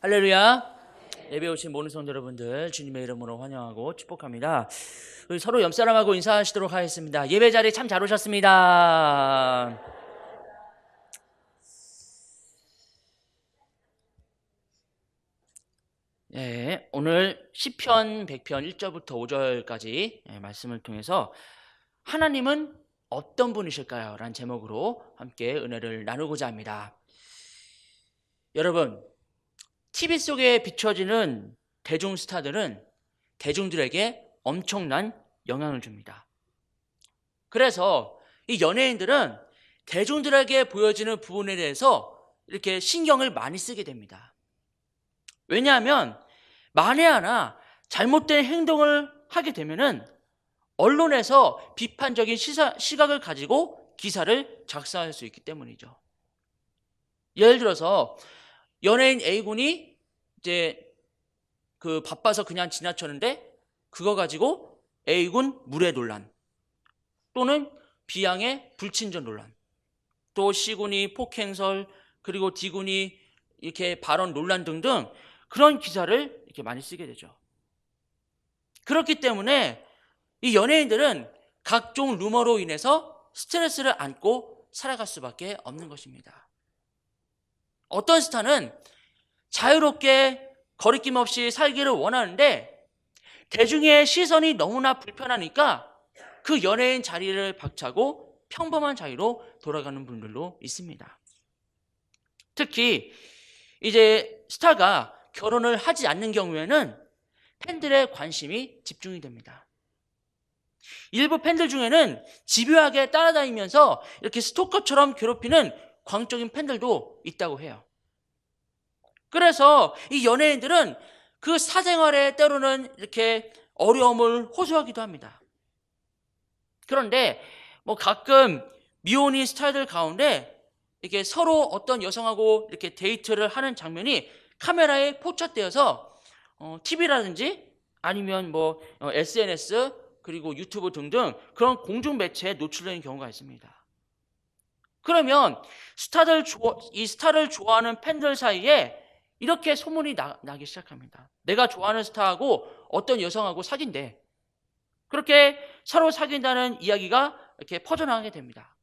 할렐루야. 예배 오신 모든 성도 여러분들 주님의 이름으로 환영하고 축복합니다. 우리 서로 옆사람하고 인사하시도록 하겠습니다. 예배 자리 참 잘 오셨습니다. 네, 오늘 시편 100편 1절부터 5절까지 말씀을 통해서 하나님은 어떤 분이실까요? 라는 제목으로 함께 은혜를 나누고자 합니다. 여러분, TV 속에 비춰지는 대중 스타들은 대중들에게 엄청난 영향을 줍니다. 그래서 이 연예인들은 대중들에게 보여지는 부분에 대해서 이렇게 신경을 많이 쓰게 됩니다. 왜냐하면 만에 하나 잘못된 행동을 하게 되면은 언론에서 비판적인 시각을 가지고 기사를 작성할 수 있기 때문이죠. 예를 들어서 연예인 A군이 이제 바빠서 그냥 지나쳤는데 그거 가지고 A군 물의 논란, 또는 B양의 불친절 논란, 또 C군이 폭행설, 그리고 D군이 이렇게 발언 논란 등등 그런 기사를 이렇게 많이 쓰게 되죠. 그렇기 때문에 이 연예인들은 각종 루머로 인해서 스트레스를 안고 살아갈 수밖에 없는 것입니다. 어떤 스타는 자유롭게 거리낌 없이 살기를 원하는데 대중의 시선이 너무나 불편하니까 그 연예인 자리를 박차고 평범한 자리로 돌아가는 분들도 있습니다. 특히 이제 스타가 결혼을 하지 않는 경우에는 팬들의 관심이 집중이 됩니다. 일부 팬들 중에는 집요하게 따라다니면서 이렇게 스토커처럼 괴롭히는 광적인 팬들도 있다고 해요. 그래서 이 연예인들은 그 사생활에 때로는 이렇게 어려움을 호소하기도 합니다. 그런데 가끔 미혼인 스타들 가운데 이렇게 서로 어떤 여성하고 이렇게 데이트를 하는 장면이 카메라에 포착되어서 TV라든지 아니면 SNS 그리고 유튜브 등등 그런 공중 매체에 노출되는 경우가 있습니다. 그러면 이 스타를 좋아하는 팬들 사이에 이렇게 소문이 나기 시작합니다. 내가 좋아하는 스타하고 어떤 여성하고 사귄대. 그렇게 서로 사귄다는 이야기가 이렇게 퍼져나가게 됩니다.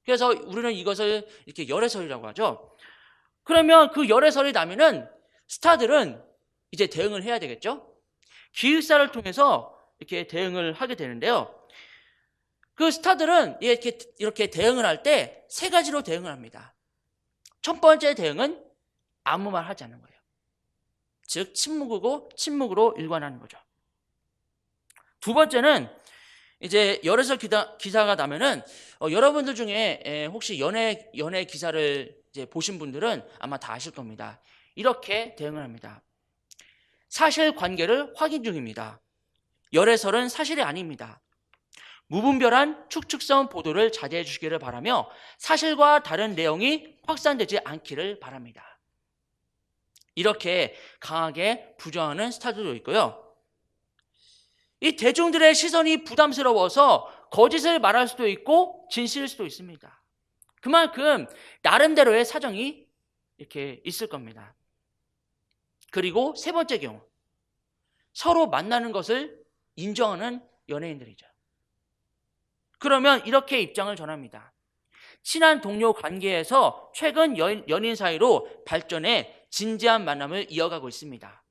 그래서 우리는 이것을 이렇게 열애설이라고 하죠. 그러면 그 열애설이 나면은 스타들은 이제 대응을 해야 되겠죠. 기획사를 통해서 이렇게 대응을 하게 되는데요. 그 스타들은 이렇게 대응을 할 때 세 가지로 대응을 합니다. 첫 번째 대응은 아무 말 하지 않는 거예요. 즉 침묵으로 일관하는 거죠. 두 번째는 이제 열애설 기사가 나면은 여러분들 중에 혹시 연애 기사를 이제 보신 분들은 아마 다 아실 겁니다. 이렇게 대응을 합니다. 사실관계를 확인 중입니다. 열애설은 사실이 아닙니다. 무분별한 축축성 보도를 자제해 주시기를 바라며 사실과 다른 내용이 확산되지 않기를 바랍니다. 이렇게 강하게 부정하는 스타들도 있고요. 이 대중들의 시선이 부담스러워서 거짓을 말할 수도 있고 진실일 수도 있습니다. 그만큼 나름대로의 사정이 이렇게 있을 겁니다. 그리고 세 번째 경우, 서로 만나는 것을 인정하는 연예인들이죠. 그러면 이렇게 입장을 전합니다. 친한 동료 관계에서 최근 연인 사이로 발전해 진지한 만남을 이어가고 있습니다.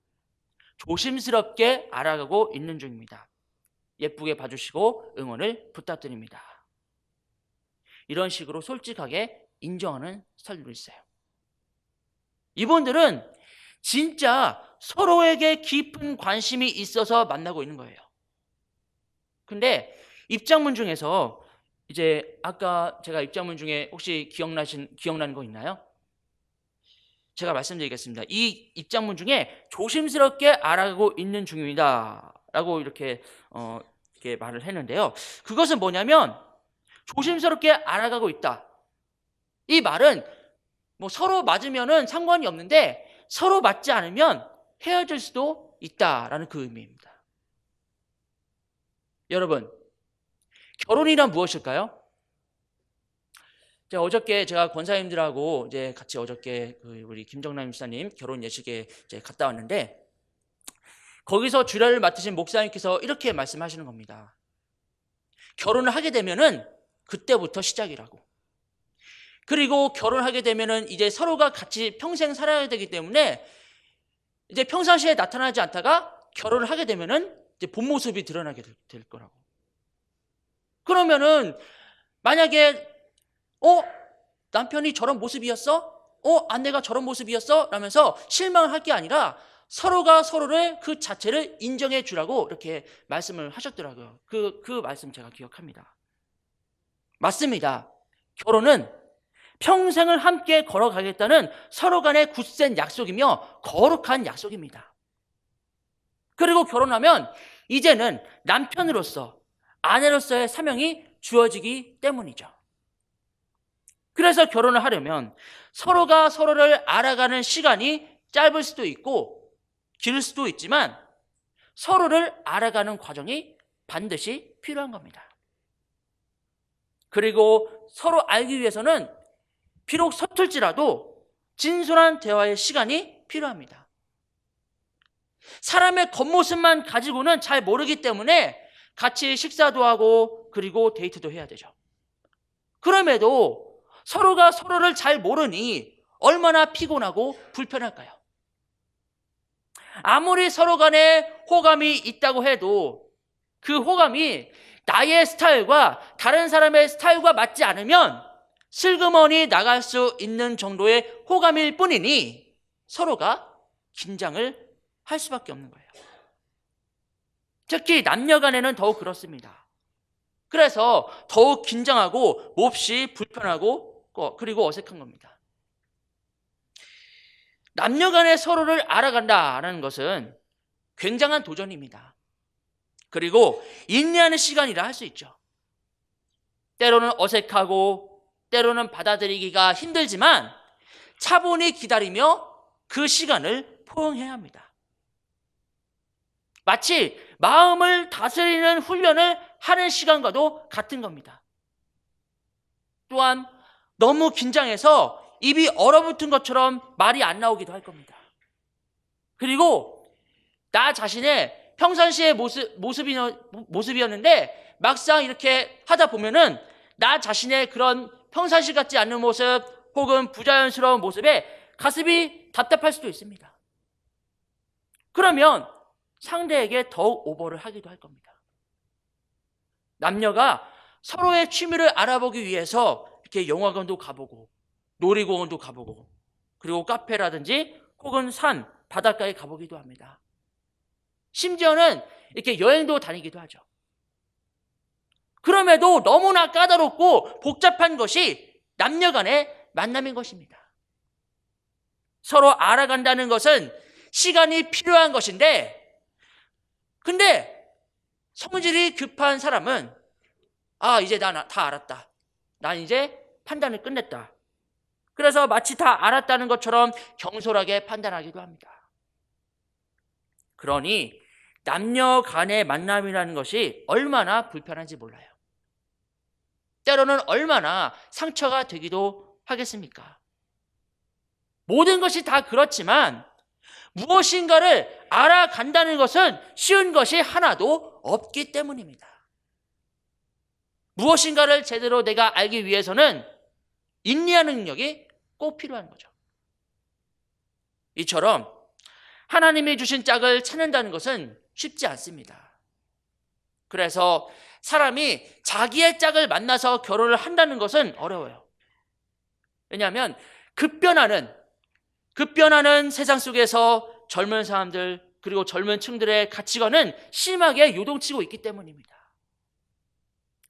조심스럽게 알아가고 있는 중입니다. 예쁘게 봐주시고 응원을 부탁드립니다. 이런 식으로 솔직하게 인정하는 스타일도 있어요. 이분들은 진짜 서로에게 깊은 관심이 있어서 만나고 있는 거예요. 근데 입장문 중에서 이제 아까 제가 입장문 중에 혹시 기억나는 거 있나요? 제가 말씀드리겠습니다. 이 입장문 중에 조심스럽게 알아가고 있는 중입니다. 라고 이렇게 말을 했는데요. 그것은 뭐냐면 조심스럽게 알아가고 있다. 이 말은 서로 맞으면은 상관이 없는데 서로 맞지 않으면 헤어질 수도 있다라는 그 의미입니다. 여러분, 결혼이란 무엇일까요? 제가 권사님들하고 이제 같이 어저께 우리 김정남 집사님 결혼 예식에 이제 갔다 왔는데, 거기서 주례를 맡으신 목사님께서 이렇게 말씀하시는 겁니다. 결혼을 하게 되면은 그때부터 시작이라고. 그리고 결혼하게 되면은 이제 서로가 같이 평생 살아야 되기 때문에 이제 평상시에 나타나지 않다가 결혼을 하게 되면은 이제 본 모습이 드러나게 될 거라고. 그러면은 만약에 남편이 저런 모습이었어? 아내가 저런 모습이었어? 라면서 실망을 할 게 아니라 서로가 서로를 그 자체를 인정해 주라고 이렇게 말씀을 하셨더라고요. 그 말씀 제가 기억합니다. 맞습니다. 결혼은 평생을 함께 걸어가겠다는 서로 간의 굳센 약속이며 거룩한 약속입니다. 그리고 결혼하면 이제는 남편으로서, 아내로서의 사명이 주어지기 때문이죠. 그래서 결혼을 하려면 서로가 서로를 알아가는 시간이 짧을 수도 있고 길 수도 있지만 서로를 알아가는 과정이 반드시 필요한 겁니다. 그리고 서로 알기 위해서는 비록 서툴지라도 진솔한 대화의 시간이 필요합니다. 사람의 겉모습만 가지고는 잘 모르기 때문에 같이 식사도 하고 그리고 데이트도 해야 되죠. 그럼에도 서로가 서로를 잘 모르니 얼마나 피곤하고 불편할까요? 아무리 서로 간에 호감이 있다고 해도 그 호감이 나의 스타일과 다른 사람의 스타일과 맞지 않으면 슬그머니 나갈 수 있는 정도의 호감일 뿐이니 서로가 긴장을 할 수밖에 없는 거예요. 특히 남녀 간에는 더욱 그렇습니다. 그래서 더욱 긴장하고 몹시 불편하고 그리고 어색한 겁니다. 남녀 간에 서로를 알아간다라는 것은 굉장한 도전입니다. 그리고 인내하는 시간이라 할 수 있죠. 때로는 어색하고 때로는 받아들이기가 힘들지만 차분히 기다리며 그 시간을 포용해야 합니다. 마치 마음을 다스리는 훈련을 하는 시간과도 같은 겁니다. 또한 너무 긴장해서 입이 얼어붙은 것처럼 말이 안 나오기도 할 겁니다. 그리고 나 자신의 평상시의 모습이었는데 막상 이렇게 하다 보면은 나 자신의 그런 평상시 같지 않는 모습 혹은 부자연스러운 모습에 가슴이 답답할 수도 있습니다. 그러면 상대에게 더욱 오버를 하기도 할 겁니다. 남녀가 서로의 취미를 알아보기 위해서 이렇게 영화관도 가보고 놀이공원도 가보고 그리고 카페라든지 혹은 산, 바닷가에 가보기도 합니다. 심지어는 이렇게 여행도 다니기도 하죠. 그럼에도 너무나 까다롭고 복잡한 것이 남녀 간의 만남인 것입니다. 서로 알아간다는 것은 시간이 필요한 것인데, 근데 성질이 급한 사람은 이제 난 다 알았다. 난 이제 판단을 끝냈다. 그래서 마치 다 알았다는 것처럼 경솔하게 판단하기도 합니다. 그러니 남녀 간의 만남이라는 것이 얼마나 불편한지 몰라요. 때로는 얼마나 상처가 되기도 하겠습니까? 모든 것이 다 그렇지만 무엇인가를 알아간다는 것은 쉬운 것이 하나도 없기 때문입니다. 무엇인가를 제대로 내가 알기 위해서는 인내하는 능력이 꼭 필요한 거죠. 이처럼 하나님이 주신 짝을 찾는다는 것은 쉽지 않습니다. 그래서 사람이 자기의 짝을 만나서 결혼을 한다는 것은 어려워요. 왜냐하면 급변하는 세상 속에서 젊은 사람들 그리고 젊은 층들의 가치관은 심하게 요동치고 있기 때문입니다.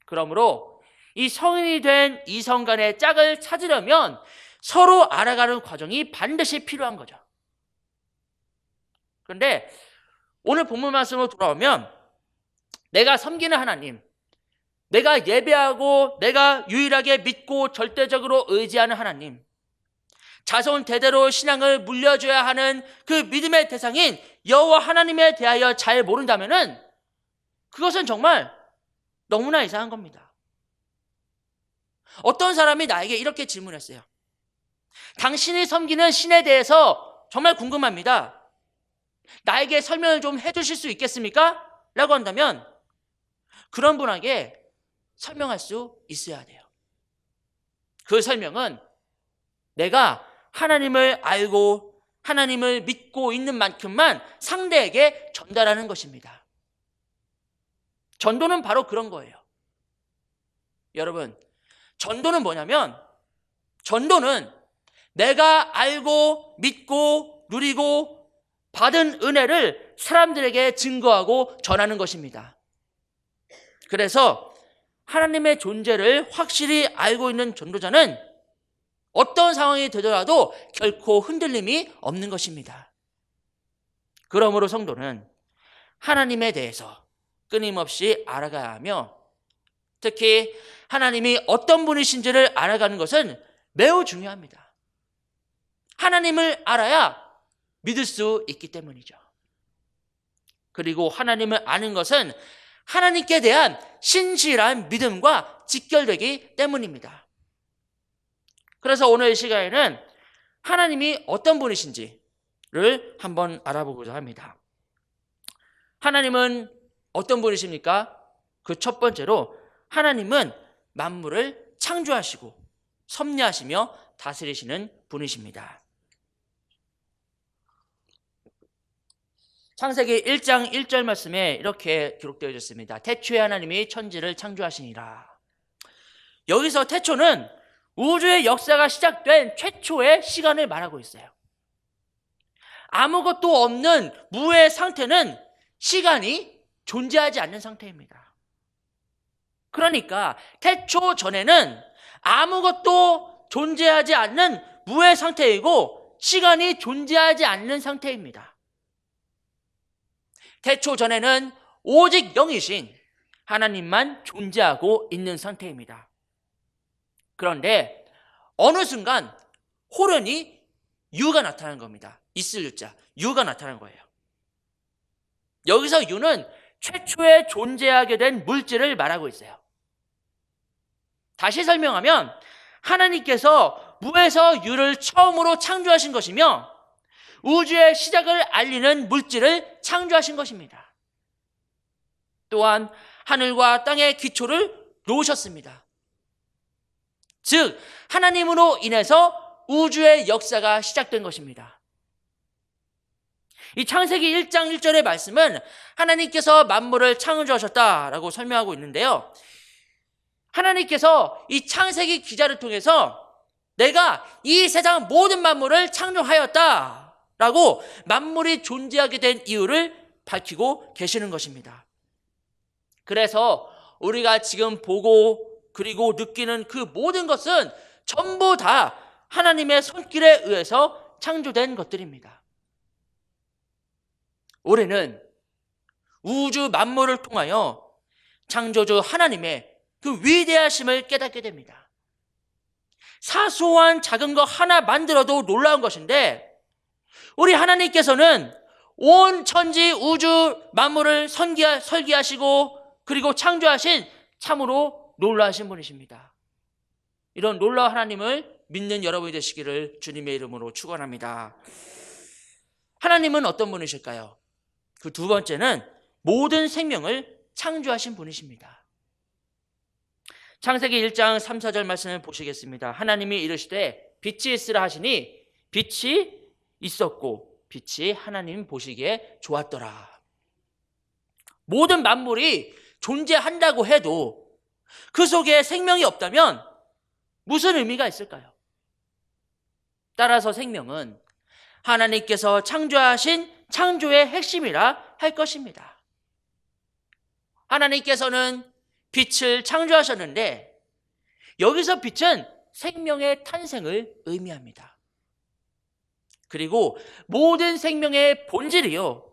그러므로 이 성인이 된 이성 간의 짝을 찾으려면 서로 알아가는 과정이 반드시 필요한 거죠. 그런데 오늘 본문 말씀으로 돌아오면 내가 섬기는 하나님, 내가 예배하고 내가 유일하게 믿고 절대적으로 의지하는 하나님, 자손 대대로 신앙을 물려줘야 하는 그 믿음의 대상인 여호와 하나님에 대하여 잘 모른다면은 그것은 정말 너무나 이상한 겁니다. 어떤 사람이 나에게 이렇게 질문했어요. 당신이 섬기는 신에 대해서 정말 궁금합니다. 나에게 설명을 좀 해주실 수 있겠습니까? 라고 한다면 그런 분에게 설명할 수 있어야 돼요. 그 설명은 내가 하나님을 알고 하나님을 믿고 있는 만큼만 상대에게 전달하는 것입니다. 전도는 바로 그런 거예요. 여러분, 전도는 뭐냐면 전도는 내가 알고 믿고 누리고 받은 은혜를 사람들에게 증거하고 전하는 것입니다. 그래서 하나님의 존재를 확실히 알고 있는 전도자는 어떤 상황이 되더라도 결코 흔들림이 없는 것입니다. 그러므로 성도는 하나님에 대해서 끊임없이 알아가야 하며 특히 하나님이 어떤 분이신지를 알아가는 것은 매우 중요합니다. 하나님을 알아야 믿을 수 있기 때문이죠. 그리고 하나님을 아는 것은 하나님께 대한 신실한 믿음과 직결되기 때문입니다. 그래서 오늘 시간에는 하나님이 어떤 분이신지를 한번 알아보고자 합니다. 하나님은 어떤 분이십니까? 그 첫 번째로 하나님은 만물을 창조하시고 섭리하시며 다스리시는 분이십니다. 창세기 1장 1절 말씀에 이렇게 기록되어 있습니다. 태초에 하나님이 천지를 창조하시니라. 여기서 태초는 우주의 역사가 시작된 최초의 시간을 말하고 있어요. 아무것도 없는 무의 상태는 시간이 존재하지 않는 상태입니다. 그러니까 태초 전에는 아무것도 존재하지 않는 무의 상태이고 시간이 존재하지 않는 상태입니다. 태초 전에는 오직 영이신 하나님만 존재하고 있는 상태입니다. 그런데 어느 순간 호련히 유가 나타난 겁니다. 있을 유자, 유가 나타난 거예요. 여기서 유는 최초에 존재하게 된 물질을 말하고 있어요. 다시 설명하면 하나님께서 무에서 유를 처음으로 창조하신 것이며 우주의 시작을 알리는 물질을 창조하신 것입니다. 또한 하늘과 땅의 기초를 놓으셨습니다. 즉 하나님으로 인해서 우주의 역사가 시작된 것입니다. 이 창세기 1장 1절의 말씀은 하나님께서 만물을 창조하셨다라고 설명하고 있는데요. 하나님께서 이 창세기 기자를 통해서 내가 이 세상 모든 만물을 창조하였다라고 만물이 존재하게 된 이유를 밝히고 계시는 것입니다. 그래서 우리가 지금 보고 그리고 느끼는 그 모든 것은 전부 다 하나님의 손길에 의해서 창조된 것들입니다. 우리는 우주 만물을 통하여 창조주 하나님의 그 위대하심을 깨닫게 됩니다. 사소한 작은 것 하나 만들어도 놀라운 것인데 우리 하나님께서는 온 천지 우주 만물을 설계하시고 그리고 창조하신 참으로 놀라우신 분이십니다. 이런 놀라운 하나님을 믿는 여러분이 되시기를 주님의 이름으로 축원합니다. 하나님은 어떤 분이실까요? 그 두 번째는 모든 생명을 창조하신 분이십니다. 창세기 1장 3, 4절 말씀을 보시겠습니다. 하나님이 이르시되 빛이 있으라 하시니 빛이 있었고 빛이 하나님 보시기에 좋았더라. 모든 만물이 존재한다고 해도 그 속에 생명이 없다면 무슨 의미가 있을까요? 따라서 생명은 하나님께서 창조하신 창조의 핵심이라 할 것입니다. 하나님께서는 빛을 창조하셨는데 여기서 빛은 생명의 탄생을 의미합니다. 그리고 모든 생명의 본질이요,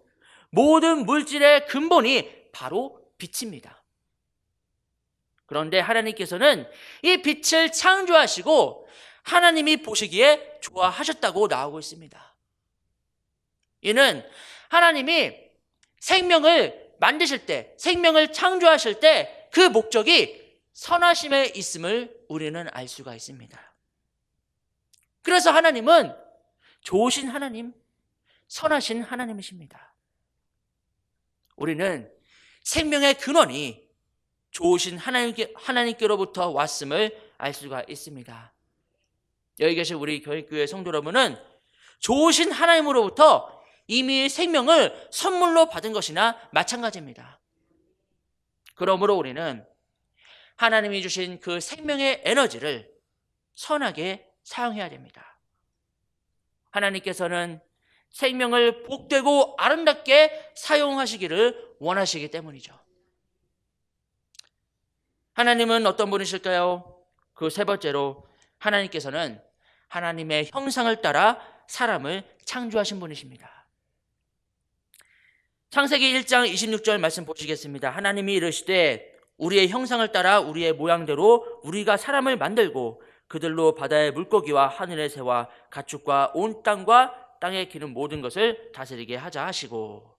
모든 물질의 근본이 바로 빛입니다. 그런데 하나님께서는 이 빛을 창조하시고 하나님이 보시기에 좋아하셨다고 나오고 있습니다. 이는 하나님이 생명을 만드실 때, 생명을 창조하실 때 그 목적이 선하심에 있음을 우리는 알 수가 있습니다. 그래서 하나님은 좋으신 하나님, 선하신 하나님이십니다. 우리는 생명의 근원이 좋으신 하나님께로부터 왔음을 알 수가 있습니다. 여기 계신 우리 교회교회 성도 여러분은 좋으신 하나님으로부터 이미 생명을 선물로 받은 것이나 마찬가지입니다. 그러므로 우리는 하나님이 주신 그 생명의 에너지를 선하게 사용해야 됩니다. 하나님께서는 생명을 복되고 아름답게 사용하시기를 원하시기 때문이죠. 하나님은 어떤 분이실까요? 그 세 번째로 하나님께서는 하나님의 형상을 따라 사람을 창조하신 분이십니다. 창세기 1장 26절 말씀 보시겠습니다. 하나님이 이르시되 우리의 형상을 따라 우리의 모양대로 우리가 사람을 만들고 그들로 바다의 물고기와 하늘의 새와 가축과 온 땅과 땅에 기는 모든 것을 다스리게 하자 하시고,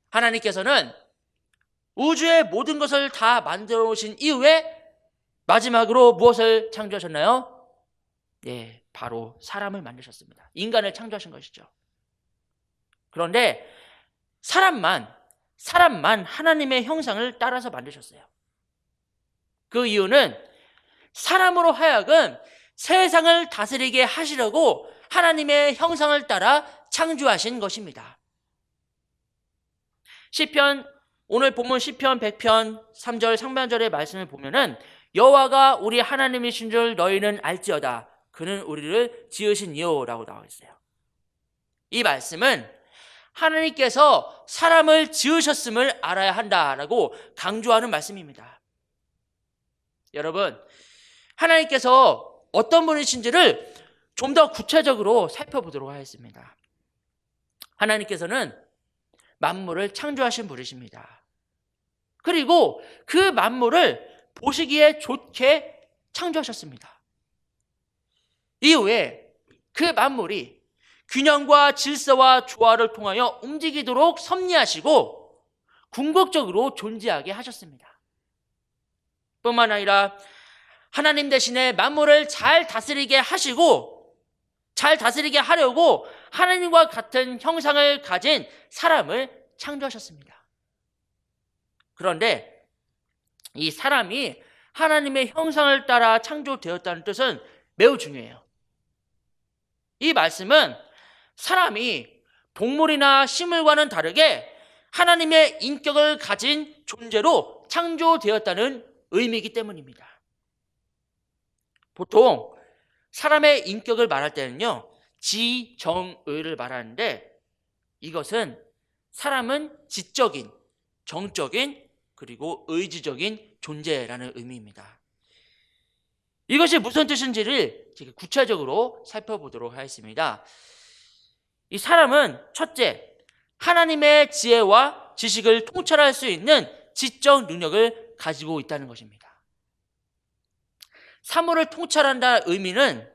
하나님께서는 우주의 모든 것을 다 만들어 오신 이후에 마지막으로 무엇을 창조하셨나요? 예, 바로 사람을 만드셨습니다. 인간을 창조하신 것이죠. 그런데 사람만 하나님의 형상을 따라서 만드셨어요. 그 이유는 사람으로 하여금 세상을 다스리게 하시려고 하나님의 형상을 따라 창조하신 것입니다. 시편, 오늘 본문 시편 100편 3절 상반절의 말씀을 보면은 여호와가 우리 하나님이신 줄 너희는 알지어다. 그는 우리를 지으신 이요라고 나와 있어요. 이 말씀은 하나님께서 사람을 지으셨음을 알아야 한다라고 강조하는 말씀입니다. 여러분, 하나님께서 어떤 분이신지를 좀 더 구체적으로 살펴보도록 하겠습니다. 하나님께서는 만물을 창조하신 분이십니다. 그리고 그 만물을 보시기에 좋게 창조하셨습니다. 이후에 그 만물이 균형과 질서와 조화를 통하여 움직이도록 섭리하시고 궁극적으로 존재하게 하셨습니다. 뿐만 아니라 하나님 대신에 만물을 잘 다스리게 하려고 하나님과 같은 형상을 가진 사람을 창조하셨습니다. 그런데 이 사람이 하나님의 형상을 따라 창조되었다는 뜻은 매우 중요해요. 이 말씀은 사람이 동물이나 식물과는 다르게 하나님의 인격을 가진 존재로 창조되었다는 의미이기 때문입니다. 보통 사람의 인격을 말할 때는요, 지정의를 말하는데, 이것은 사람은 지적인, 정적인, 그리고 의지적인 존재라는 의미입니다. 이것이 무슨 뜻인지를 구체적으로 살펴보도록 하겠습니다. 이 사람은 첫째, 하나님의 지혜와 지식을 통찰할 수 있는 지적 능력을 가지고 있다는 것입니다. 사물을 통찰한다는 의미는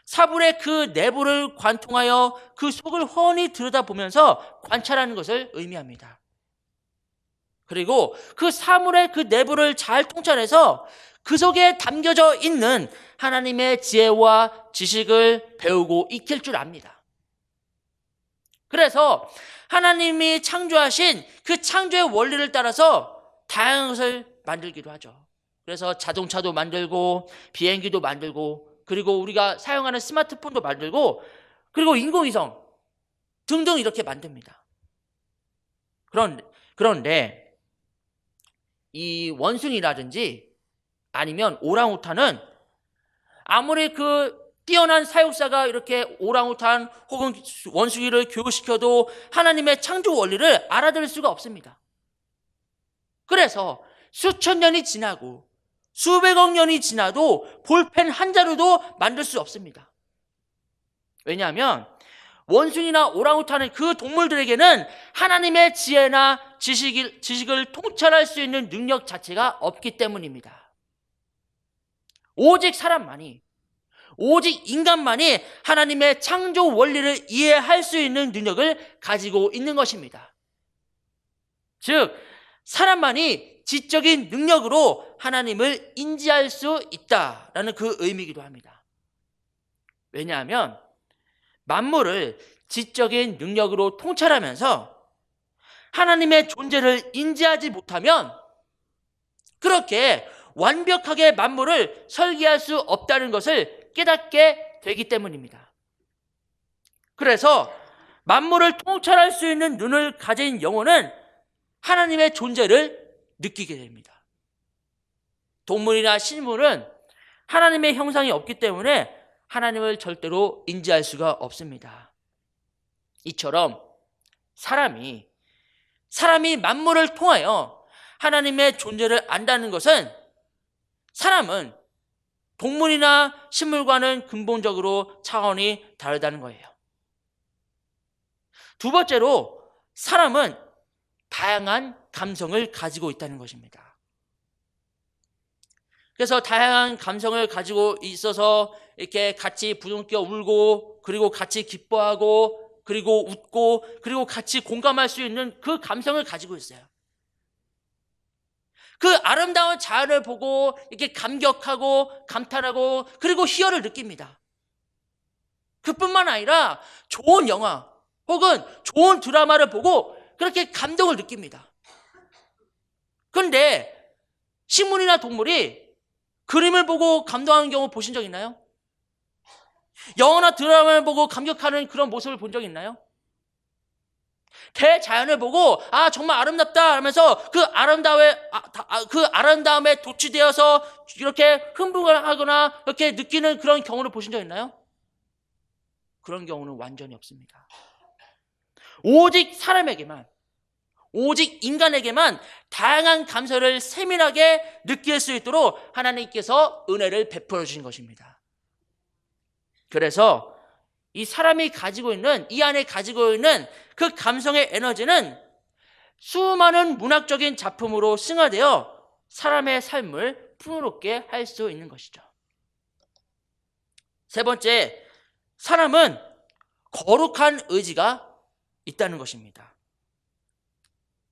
사물의 그 내부를 관통하여 그 속을 훤히 들여다보면서 관찰하는 것을 의미합니다. 그리고 그 사물의 그 내부를 잘 통찰해서 그 속에 담겨져 있는 하나님의 지혜와 지식을 배우고 익힐 줄 압니다. 그래서 하나님이 창조하신 그 창조의 원리를 따라서 다양한 것을 만들기도 하죠. 그래서 자동차도 만들고 비행기도 만들고 그리고 우리가 사용하는 스마트폰도 만들고 그리고 인공위성 등등 이렇게 만듭니다. 그런데 이 원숭이라든지 아니면 오랑우탄은 아무리 그 뛰어난 사육사가 이렇게 오랑우탄 혹은 원숭이를 교육시켜도 하나님의 창조 원리를 알아들을 수가 없습니다. 그래서 수천 년이 지나고 수백억 년이 지나도 볼펜 한 자루도 만들 수 없습니다. 왜냐하면 원숭이나 오랑우탄은 그 동물들에게는 하나님의 지혜나 지식을 통찰할 수 있는 능력 자체가 없기 때문입니다. 오직 사람만이, 오직 인간만이 하나님의 창조 원리를 이해할 수 있는 능력을 가지고 있는 것입니다. 즉 사람만이 지적인 능력으로 하나님을 인지할 수 있다라는 그 의미이기도 합니다. 왜냐하면 만물을 지적인 능력으로 통찰하면서 하나님의 존재를 인지하지 못하면 그렇게 완벽하게 만물을 설계할 수 없다는 것을 깨닫게 되기 때문입니다. 그래서 만물을 통찰할 수 있는 눈을 가진 영혼은 하나님의 존재를 느끼게 됩니다. 동물이나 식물은 하나님의 형상이 없기 때문에 하나님을 절대로 인지할 수가 없습니다. 이처럼 사람이 만물을 통하여 하나님의 존재를 안다는 것은 사람은 동물이나 식물과는 근본적으로 차원이 다르다는 거예요. 두 번째로 사람은 다양한 감성을 가지고 있다는 것입니다. 그래서 다양한 감성을 가지고 있어서 이렇게 같이 부둥켜 울고, 그리고 같이 기뻐하고, 그리고 웃고, 그리고 같이 공감할 수 있는 그 감성을 가지고 있어요. 그 아름다운 자연을 보고 이렇게 감격하고 감탄하고 그리고 희열을 느낍니다. 그뿐만 아니라 좋은 영화 혹은 좋은 드라마를 보고 그렇게 감동을 느낍니다. 그런데 식물이나 동물이 그림을 보고 감동하는 경우 보신 적 있나요? 영화나 드라마를 보고 감격하는 그런 모습을 본 적 있나요? 대자연을 보고 정말 아름답다 하면서 그 아름다움에 도취되어서 이렇게 흥분을 하거나 이렇게 느끼는 그런 경우를 보신 적 있나요? 그런 경우는 완전히 없습니다. 오직 사람에게만, 오직 인간에게만 다양한 감성을 세밀하게 느낄 수 있도록 하나님께서 은혜를 베풀어 주신 것입니다. 그래서 이 사람이 가지고 있는, 이 안에 가지고 있는 그 감성의 에너지는 수많은 문학적인 작품으로 승화되어 사람의 삶을 풍요롭게 할 수 있는 것이죠. 세 번째, 사람은 거룩한 의지가 있다는 것입니다.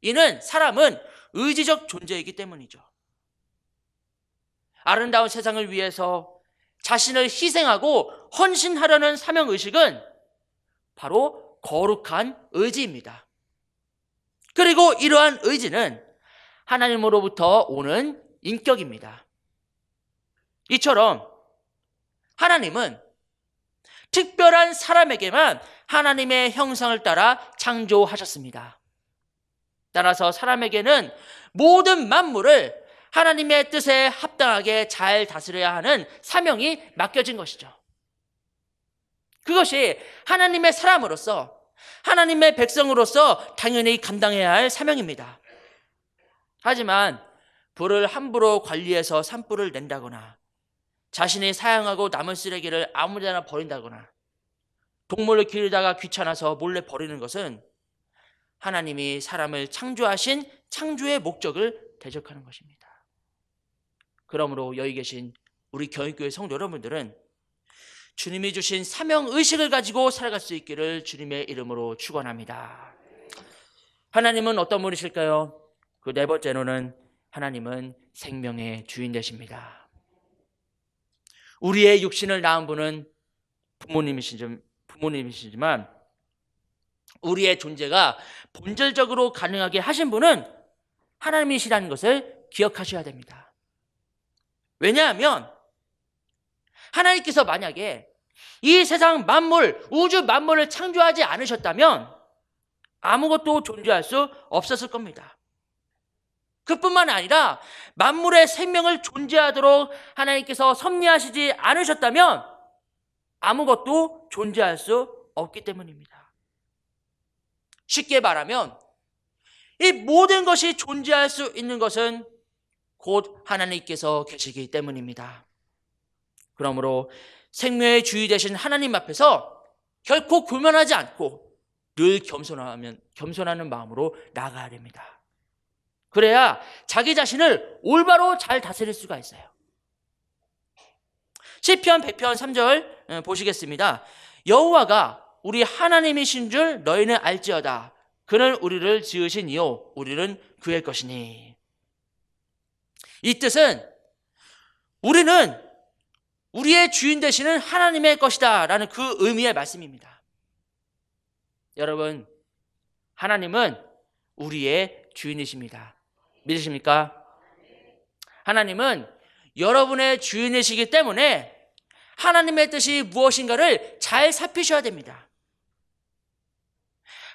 이는 사람은 의지적 존재이기 때문이죠. 아름다운 세상을 위해서 자신을 희생하고 헌신하려는 사명의식은 바로 거룩한 의지입니다. 그리고 이러한 의지는 하나님으로부터 오는 인격입니다. 이처럼 하나님은 특별한 사람에게만 하나님의 형상을 따라 창조하셨습니다. 따라서 사람에게는 모든 만물을 하나님의 뜻에 합당하게 잘 다스려야 하는 사명이 맡겨진 것이죠. 그것이 하나님의 사람으로서, 하나님의 백성으로서 당연히 감당해야 할 사명입니다. 하지만 불을 함부로 관리해서 산불을 낸다거나, 자신이 사용하고 남은 쓰레기를 아무데나 버린다거나, 동물을 기르다가 귀찮아서 몰래 버리는 것은 하나님이 사람을 창조하신 창조의 목적을 대적하는 것입니다. 그러므로 여기 계신 우리 경희교회 성도 여러분들은 주님이 주신 사명의식을 가지고 살아갈 수 있기를 주님의 이름으로 축원합니다. 하나님은 어떤 분이실까요? 그 네 번째로는 하나님은 생명의 주인 되십니다. 우리의 육신을 낳은 분은 부모님이시지만 우리의 존재가 본질적으로 가능하게 하신 분은 하나님이시라는 것을 기억하셔야 됩니다. 왜냐하면 하나님께서 만약에 이 세상 만물, 우주 만물을 창조하지 않으셨다면 아무것도 존재할 수 없었을 겁니다. 그뿐만 아니라 만물의 생명을 존재하도록 하나님께서 섭리하시지 않으셨다면 아무것도 존재할 수 없기 때문입니다. 쉽게 말하면 이 모든 것이 존재할 수 있는 것은 곧 하나님께서 계시기 때문입니다. 그러므로 생명의 주인 되신 하나님 앞에서 결코 교만하지 않고 늘 겸손하는 마음으로 나아가야 됩니다. 그래야 자기 자신을 올바로 잘 다스릴 수가 있어요. 시편 100편 3절 보시겠습니다. 여호와가 우리 하나님이신 줄 너희는 알지어다. 그는 우리를 지으신 이요 우리는 그의 것이니. 이 뜻은 우리는 우리의 주인 되시는 하나님의 것이다 라는 그 의미의 말씀입니다. 여러분, 하나님은 우리의 주인이십니다. 믿으십니까? 하나님은 여러분의 주인이시기 때문에 하나님의 뜻이 무엇인가를 잘 살피셔야 됩니다.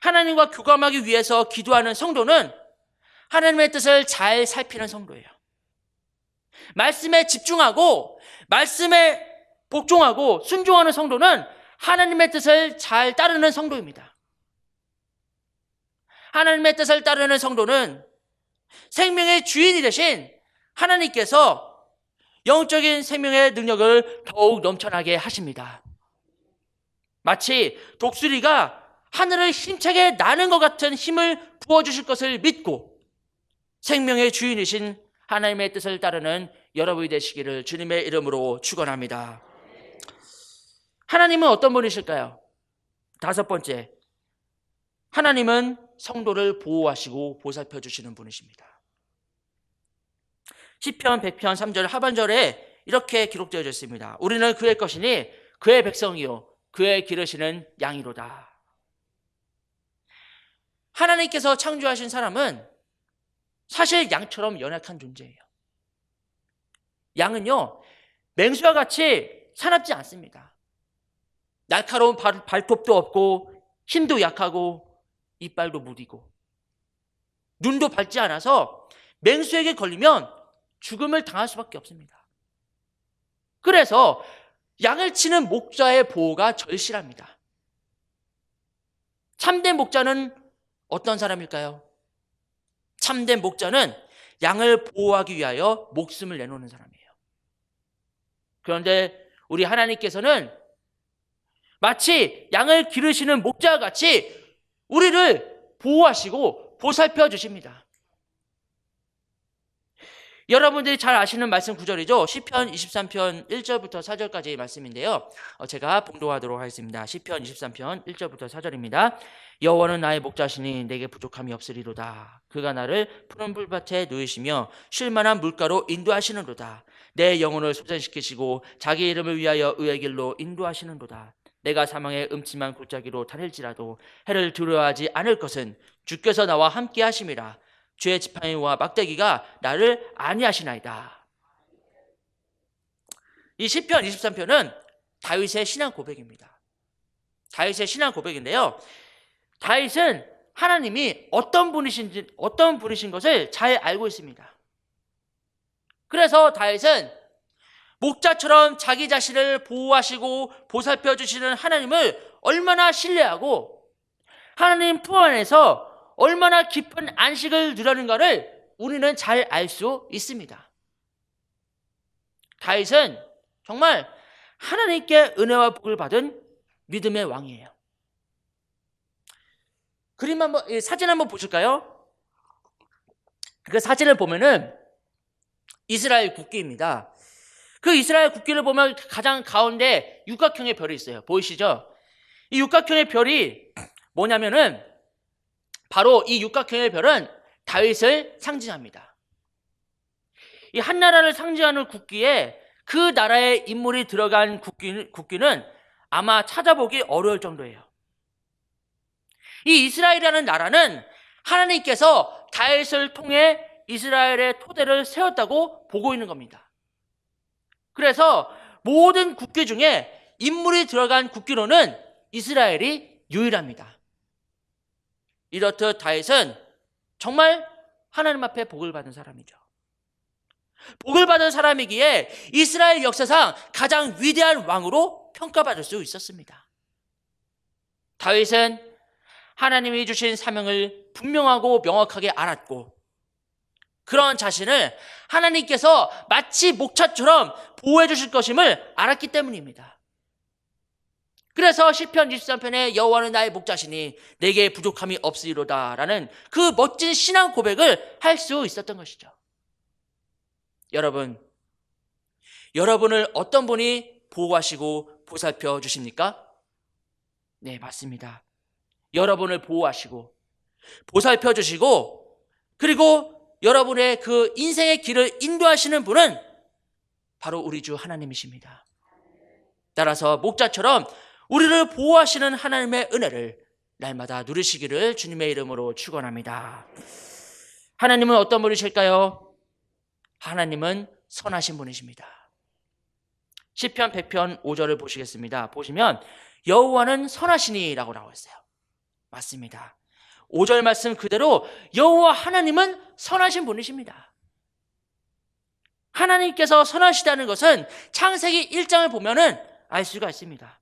하나님과 교감하기 위해서 기도하는 성도는 하나님의 뜻을 잘 살피는 성도예요. 말씀에 집중하고 말씀에 복종하고 순종하는 성도는 하나님의 뜻을 잘 따르는 성도입니다. 하나님의 뜻을 따르는 성도는 생명의 주인이 되신 하나님께서 영적인 생명의 능력을 더욱 넘쳐나게 하십니다. 마치 독수리가 하늘을 힘차게 나는 것 같은 힘을 부어주실 것을 믿고 생명의 주인이신 하나님의 뜻을 따르는 여러분이 되시기를 주님의 이름으로 축원합니다. 하나님은 어떤 분이실까요? 다섯 번째, 하나님은 성도를 보호하시고 보살펴 주시는 분이십니다. 시편 100편 3절 하반절에 이렇게 기록되어 있습니다. 우리는 그의 것이니 그의 백성이요 그의 기르시는 양이로다. 하나님께서 창조하신 사람은 사실 양처럼 연약한 존재예요. 양은요, 맹수와 같이 사납지 않습니다. 날카로운 발톱도 없고 힘도 약하고 이빨도 무디고 눈도 밝지 않아서 맹수에게 걸리면 죽음을 당할 수밖에 없습니다. 그래서 양을 치는 목자의 보호가 절실합니다. 참된 목자는 어떤 사람일까요? 참된 목자는 양을 보호하기 위하여 목숨을 내놓는 사람이에요. 그런데 우리 하나님께서는 마치 양을 기르시는 목자와 같이 우리를 보호하시고 보살펴 주십니다. 여러분들이 잘 아시는 말씀 구절이죠. 시편 23편 1절부터 4절까지의 말씀인데요. 제가 봉독하도록 하겠습니다. 시편 23편 1절부터 4절입니다. 여호와는 나의 목자시니 내게 부족함이 없으리로다. 그가 나를 푸른 풀밭에 누이시며 쉴 만한 물가로 인도하시는도다. 내 영혼을 솟아시키시고 자기 이름을 위하여 의의 길로 인도하시는도다. 내가 사망의 음침한 골짜기로 다닐지라도 해를 두려워하지 않을 것은 주께서 나와 함께 하심이라. 주의 지팡이와 막대기가 나를 안위하시나이다. 이 시편 23편은 다윗의 신앙 고백입니다. 다윗의 신앙 고백인데요. 다윗은 하나님이 어떤 분이신 것을 잘 알고 있습니다. 그래서 다윗은 목자처럼 자기 자신을 보호하시고 보살펴 주시는 하나님을 얼마나 신뢰하고 하나님 품 안에서 얼마나 깊은 안식을 누리는가를 우리는 잘 알 수 있습니다. 다윗은 정말 하나님께 은혜와 복을 받은 믿음의 왕이에요. 사진 한번 보실까요? 그 사진을 보면은 이스라엘 국기입니다. 그 이스라엘 국기를 보면 가장 가운데 육각형의 별이 있어요. 보이시죠? 이 육각형의 별이 뭐냐면은 바로 이 육각형의 별은 다윗을 상징합니다. 이 한 나라를 상징하는 국기에 그 나라의 인물이 들어간 국기는 아마 찾아보기 어려울 정도예요. 이 이스라엘이라는 나라는 하나님께서 다윗을 통해 이스라엘의 토대를 세웠다고 보고 있는 겁니다. 그래서 모든 국기 중에 인물이 들어간 국기로는 이스라엘이 유일합니다. 이렇듯 다윗은 정말 하나님 앞에 복을 받은 사람이죠. 복을 받은 사람이기에 이스라엘 역사상 가장 위대한 왕으로 평가받을 수 있었습니다. 다윗은 하나님이 주신 사명을 분명하고 명확하게 알았고 그런 자신을 하나님께서 마치 목자처럼 보호해 주실 것임을 알았기 때문입니다. 그래서 시편 23편에 여호와는 나의 목자시니 내게 부족함이 없으리로다 라는 그 멋진 신앙 고백을 할 수 있었던 것이죠. 여러분을 어떤 분이 보호하시고 보살펴 주십니까? 네, 맞습니다. 여러분을 보호하시고 보살펴 주시고 그리고 여러분의 그 인생의 길을 인도하시는 분은 바로 우리 주 하나님이십니다. 따라서 목자처럼 우리를 보호하시는 하나님의 은혜를 날마다 누리시기를 주님의 이름으로 축원합니다. 하나님은 어떤 분이실까요? 하나님은 선하신 분이십니다. 시편 100편 5절을 보시겠습니다. 보시면 여호와는 선하시니라고 나와 있어요. 맞습니다. 5절 말씀 그대로 여호와 하나님은 선하신 분이십니다. 하나님께서 선하시다는 것은 창세기 1장을 보면은 알 수가 있습니다.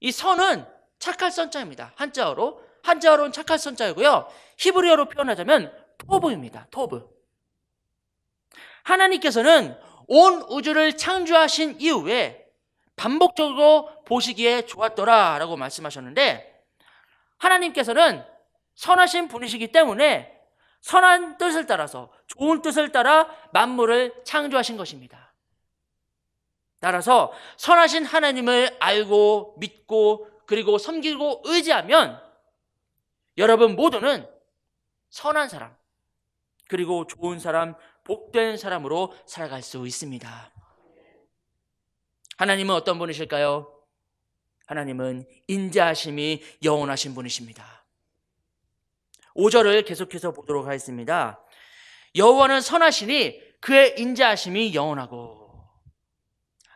이 선은 착할 선자입니다. 한자어로는 착할 선자이고요. 히브리어로 표현하자면 토브입니다. 토브. 하나님께서는 온 우주를 창조하신 이후에 반복적으로 보시기에 좋았더라라고 말씀하셨는데, 하나님께서는 선하신 분이시기 때문에 선한 뜻을 따라서, 좋은 뜻을 따라 만물을 창조하신 것입니다. 따라서 선하신 하나님을 알고 믿고 그리고 섬기고 의지하면 여러분 모두는 선한 사람, 그리고 좋은 사람, 복된 사람으로 살아갈 수 있습니다. 하나님은 어떤 분이실까요? 하나님은 인자하심이 영원하신 분이십니다. 5절을 계속해서 보도록 하겠습니다. 여호와는 선하시니 그의 인자하심이 영원하고.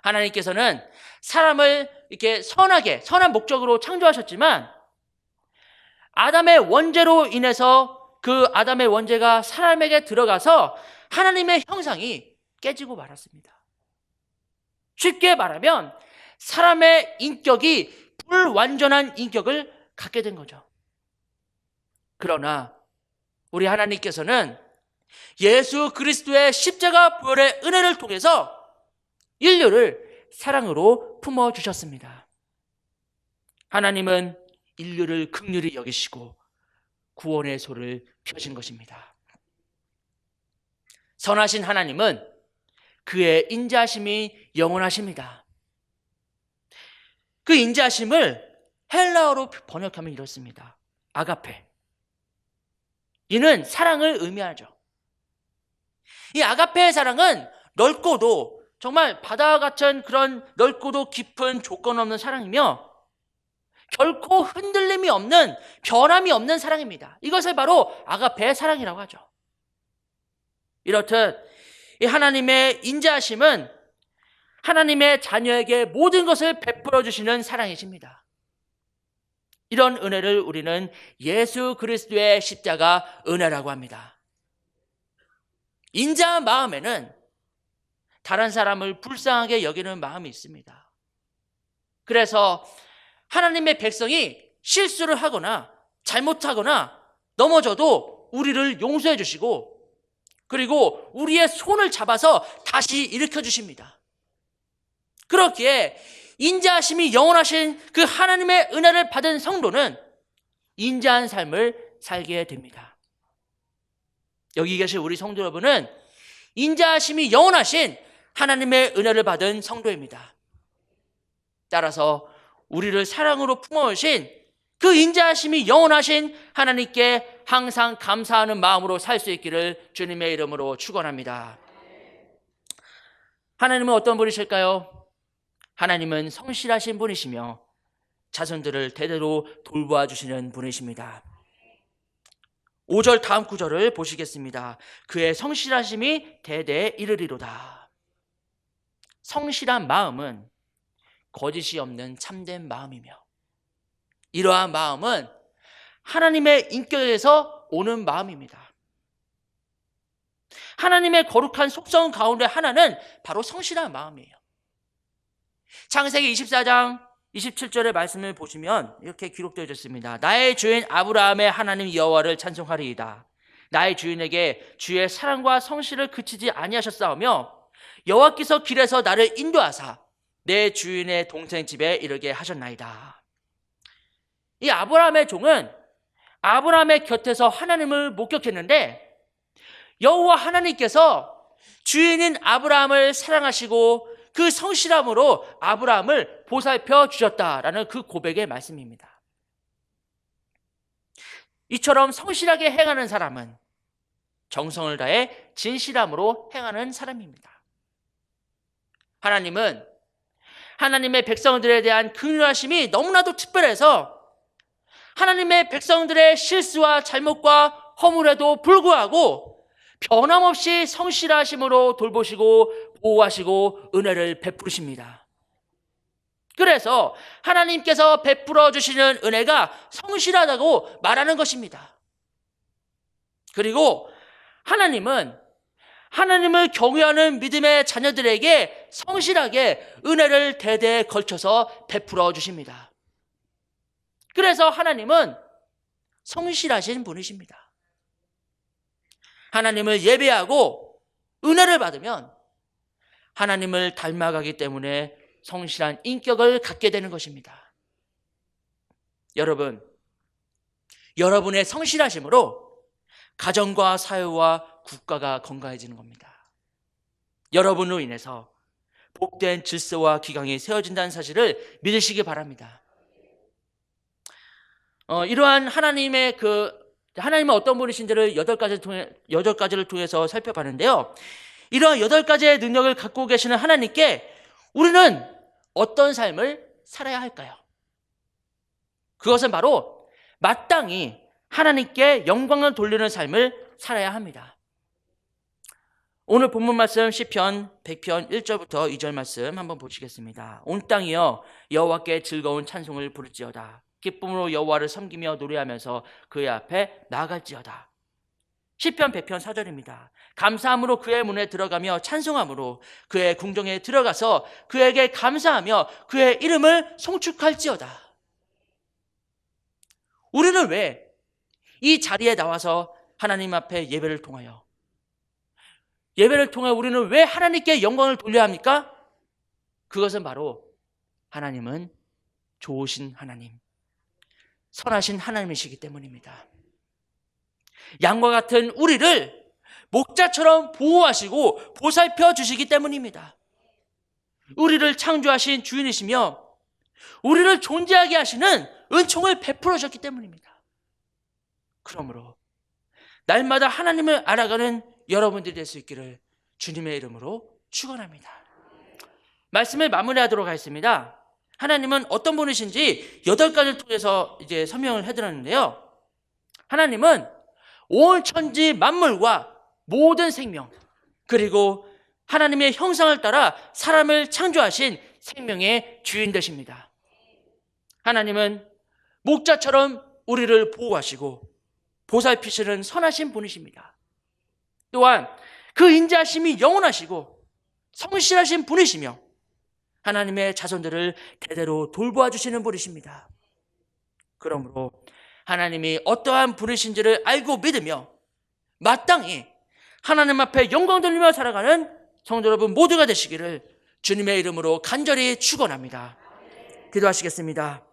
하나님께서는 사람을 이렇게 선한 목적으로 창조하셨지만 아담의 원죄로 인해서 그 아담의 원죄가 사람에게 들어가서 하나님의 형상이 깨지고 말았습니다. 쉽게 말하면 사람의 인격이 불완전한 인격을 갖게 된 거죠. 그러나 우리 하나님께서는 예수 그리스도의 십자가 부활의 은혜를 통해서 인류를 사랑으로 품어주셨습니다. 하나님은 인류를 긍휼히 여기시고 구원의 소를 펴신 것입니다. 선하신 하나님은 그의 인자하심이 영원하십니다. 그 인자하심을 헬라어로 번역하면 이렇습니다. 아가페. 이는 사랑을 의미하죠. 이 아가페의 사랑은 넓고도 정말 바다 같은 그런 넓고도 깊은 조건 없는 사랑이며 결코 흔들림이 없는, 변함이 없는 사랑입니다. 이것을 바로 아가페의 사랑이라고 하죠. 이렇듯 이 하나님의 인자하심은 하나님의 자녀에게 모든 것을 베풀어 주시는 사랑이십니다. 이런 은혜를 우리는 예수 그리스도의 십자가 은혜라고 합니다. 인자한 마음에는 다른 사람을 불쌍하게 여기는 마음이 있습니다. 그래서 하나님의 백성이 실수를 하거나 잘못하거나 넘어져도 우리를 용서해 주시고 그리고 우리의 손을 잡아서 다시 일으켜 주십니다. 그렇기에 인자하심이 영원하신 그 하나님의 은혜를 받은 성도는 인자한 삶을 살게 됩니다. 여기 계신 우리 성도 여러분은 인자하심이 영원하신 하나님의 은혜를 받은 성도입니다. 따라서 우리를 사랑으로 품어주신 그 인자하심이 영원하신 하나님께 항상 감사하는 마음으로 살 수 있기를 주님의 이름으로 축원합니다. 하나님은 어떤 분이실까요? 하나님은 성실하신 분이시며 자손들을 대대로 돌보아 주시는 분이십니다. 5절 다음 구절을 보시겠습니다. 그의 성실하심이 대대에 이르리로다. 성실한 마음은 거짓이 없는 참된 마음이며 이러한 마음은 하나님의 인격에서 오는 마음입니다. 하나님의 거룩한 속성 가운데 하나는 바로 성실한 마음이에요. 창세기 24장 27절의 말씀을 보시면 이렇게 기록되어 있습니다. 나의 주인 아브라함의 하나님 여호와를 찬송하리이다. 나의 주인에게 주의 사랑과 성실을 그치지 아니하셨사오며 여호와께서 길에서 나를 인도하사 내 주인의 동생 집에 이르게 하셨나이다. 이 아브라함의 종은 아브라함의 곁에서 하나님을 목격했는데 여호와 하나님께서 주인인 아브라함을 사랑하시고 그 성실함으로 아브라함을 보살펴 주셨다라는 그 고백의 말씀입니다. 이처럼 성실하게 행하는 사람은 정성을 다해 진실함으로 행하는 사람입니다. 하나님은 하나님의 백성들에 대한 긍휼하심이 너무나도 특별해서 하나님의 백성들의 실수와 잘못과 허물에도 불구하고 변함없이 성실하심으로 돌보시고 보호하시고 은혜를 베푸십니다. 그래서 하나님께서 베풀어 주시는 은혜가 성실하다고 말하는 것입니다. 그리고 하나님은 하나님을 경외하는 믿음의 자녀들에게 성실하게 은혜를 대대에 걸쳐서 베풀어 주십니다. 그래서 하나님은 성실하신 분이십니다. 하나님을 예배하고 은혜를 받으면 하나님을 닮아가기 때문에 성실한 인격을 갖게 되는 것입니다. 여러분의 성실하심으로 가정과 사회와 국가가 건강해지는 겁니다. 여러분으로 인해서 복된 질서와 기강이 세워진다는 사실을 믿으시기 바랍니다. 이러한 하나님은 어떤 분이신지를 8가지를 통해서 살펴봤는데요. 이러한 8가지의 능력을 갖고 계시는 하나님께 우리는 어떤 삶을 살아야 할까요? 그것은 바로 마땅히 하나님께 영광을 돌리는 삶을 살아야 합니다. 오늘 본문 말씀 시편 100편 1절부터 2절 말씀 한번 보시겠습니다. 온 땅이여 여호와께 즐거운 찬송을 부를지어다. 기쁨으로 여호와를 섬기며 노래하면서 그의 앞에 나아갈지어다. 시편 100편 4절입니다. 감사함으로 그의 문에 들어가며 찬송함으로 그의 궁정에 들어가서 그에게 감사하며 그의 이름을 송축할지어다. 우리는 왜 이 자리에 나와서 하나님 앞에 예배를 통해 우리는 왜 하나님께 영광을 돌려야 합니까? 그것은 바로 하나님은 좋으신 하나님, 선하신 하나님이시기 때문입니다. 양과 같은 우리를 목자처럼 보호하시고 보살펴 주시기 때문입니다. 우리를 창조하신 주인이시며 우리를 존재하게 하시는 은총을 베풀어 주셨기 때문입니다. 그러므로 날마다 하나님을 알아가는 여러분들이 될 수 있기를 주님의 이름으로 축원합니다. 말씀을 마무리하도록 하겠습니다. 하나님은 어떤 분이신지 8가지를 통해서 이제 설명을 해드렸는데요. 하나님은 온 천지 만물과 모든 생명, 그리고 하나님의 형상을 따라 사람을 창조하신 생명의 주인 되십니다. 하나님은 목자처럼 우리를 보호하시고 보살피시는 선하신 분이십니다. 또한 그 인자하심이 영원하시고 성실하신 분이시며 하나님의 자손들을 대대로 돌보아 주시는 분이십니다. 그러므로 하나님이 어떠한 분이신지를 알고 믿으며 마땅히 하나님 앞에 영광 돌리며 살아가는 성도 여러분 모두가 되시기를 주님의 이름으로 간절히 축원합니다. 기도하시겠습니다.